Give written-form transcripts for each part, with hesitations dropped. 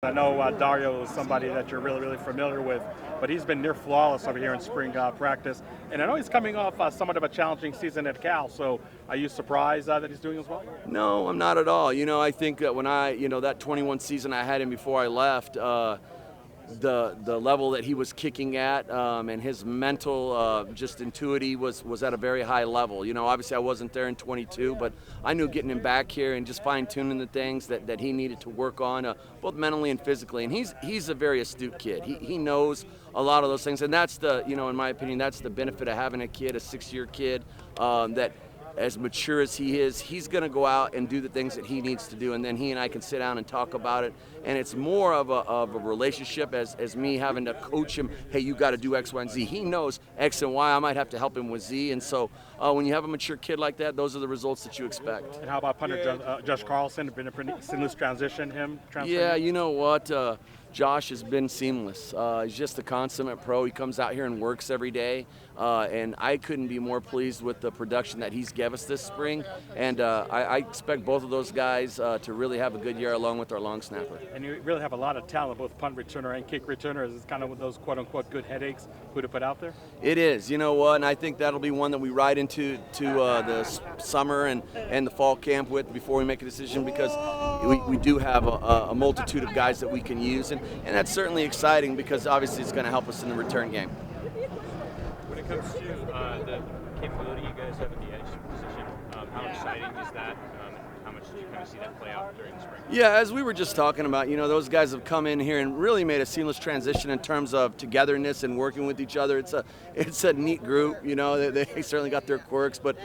I know Dario is somebody that you're really, really familiar with, but he's been near flawless over here in spring practice. And I know he's coming off somewhat of a challenging season at Cal, so are you surprised that he's doing as well? No, I'm not at all. I think that when that 21 season I had him before I left, the level that he was kicking at and his mental just intuity was at a very high level. Obviously I wasn't there in 22, but I knew getting him back here and just fine-tuning the things that he needed to work on, both mentally and physically. And he's a very astute kid. He knows a lot of those things, and that's in my opinion, that's the benefit of having a kid, a 6-year kid, that as mature as he is, he's going to go out and do the things that he needs to do, and then he and I can sit down and talk about it. And it's more of a relationship as me having to coach him. Hey, you got to do X, Y, and Z. He knows X and Y. I might have to help him with Z. And so when you have a mature kid like that, those are the results that you expect. And how about punter Josh Carlson? Been a pretty seamless transition, him transferring? Yeah, you know what? Josh has been seamless. He's just a consummate pro. He comes out here and works every day, and I couldn't be more pleased with the production that he's gave us this spring. And I expect both of those guys to really have a good year along with our long snapper. And you really have a lot of talent, both punt returner and kick returner. Is it kind of those quote-unquote good headaches who to put out there? It is. You know what? And I think that'll be one that we ride into the summer and the fall camp with before we make a decision, because we do have a multitude of guys that we can use. And that's certainly exciting because obviously it's going to help us in the return game. When it comes to the capability you guys have at the edge position, how exciting is that? How much did you kind of see that play out during the spring? Yeah, as we were just talking about, those guys have come in here and really made a seamless transition in terms of togetherness and working with each other. It's a neat group. They certainly got their quirks, but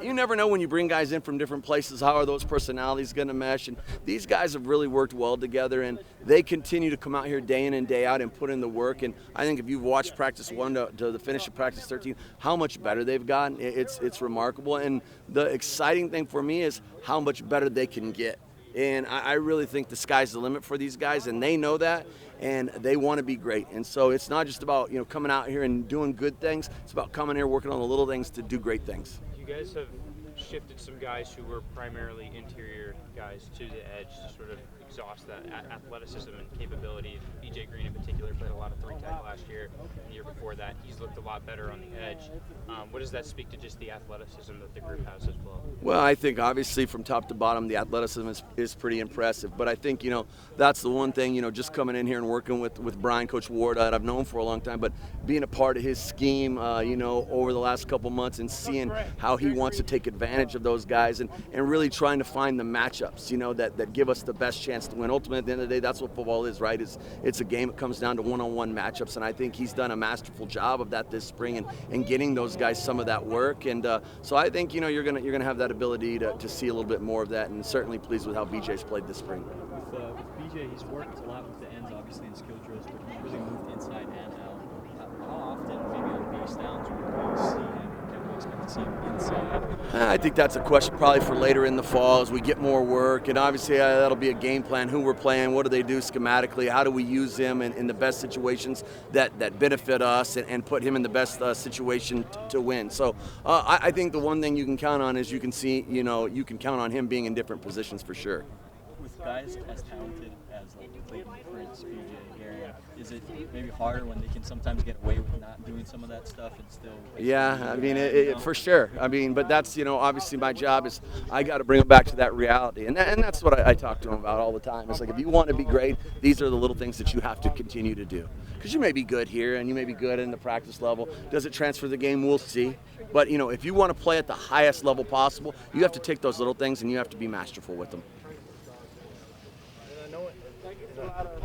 you never know when you bring guys in from different places, how are those personalities going to mesh? And these guys have really worked well together, and they continue to come out here day in and day out and put in the work. And I think if you've watched practice 1 to the finish of practice 13, how much better they've gotten, it's remarkable. And the exciting thing for me is how much better they can get. And I really think the sky's the limit for these guys, and they know that, and they want to be great. And so it's not just about coming out here and doing good things. It's about coming here, working on the little things to do great things. You guys have shifted some guys who were primarily interior guys to the edge to sort of exhaust that athleticism and capability. B.J. Green in particular played a lot of 3-tech last year. The year before that, he's looked a lot better on the edge. What does that speak to just the athleticism that the group has as well? Well, I think obviously from top to bottom, the athleticism is pretty impressive. But I think, that's the one thing, just coming in here and working with Brian, Coach Ward, that I've known for a long time, but being a part of his scheme, over the last couple months and seeing how he wants to take advantage of those guys and really trying to find the matchups, that give us the best chance to win. Ultimately, at the end of the day, that's what football is, right? It's a game. It comes down to one-on-one matchups, and I think he's done a masterful job of that this spring and getting those guys some of that work. And so I think, you're gonna have that ability to see a little bit more of that, and certainly pleased with how BJ's played this spring. With BJ, he's worked a lot with the ends, obviously, in skill drills, but he's really moved inside and out. How often, maybe on base downs, would we see him? Can we expect to see him inside? I think that's a question probably for later in the fall as we get more work, and obviously that'll be a game plan, who we're playing, what do they do schematically, how do we use him in the best situations that benefit us and put him in the best situation to win. So I think the one thing you can count on is you can count on him being in different positions for sure. With guys as talented as Clayton, Prince, BJ, Gary, is it maybe harder when they can sometimes get away with not doing some of that stuff and still? Yeah, I mean, for sure. I mean, but that's, obviously my job is I got to bring them back to that reality. And that's what I talk to them about all the time. It's like, if you want to be great, these are the little things that you have to continue to do. Because you may be good here and you may be good in the practice level. Does it transfer the game? We'll see. But, if you want to play at the highest level possible, you have to take those little things and you have to be masterful with them.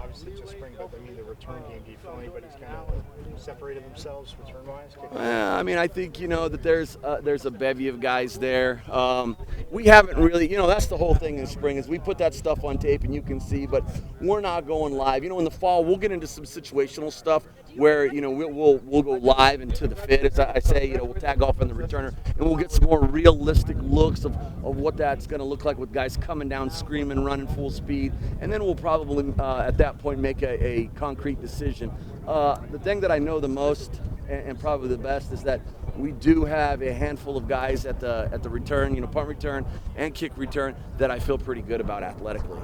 Obviously just spring, but the return game, do you feel anybody's kind of separated themselves return-wise? I mean, I think, that there's a bevy of guys there. We haven't really, that's the whole thing in spring is we put that stuff on tape and you can see, but we're not going live. In the fall, we'll get into some situational stuff where, we'll go live into the fit, as I say, we'll tag off on the returner, and we'll get some more realistic looks of what that's going to look like with guys coming down, screaming, running full speed, and then we'll probably, at that point, make a concrete decision. The thing that I know the most and probably the best is that we do have a handful of guys at the return, punt return and kick return that I feel pretty good about athletically.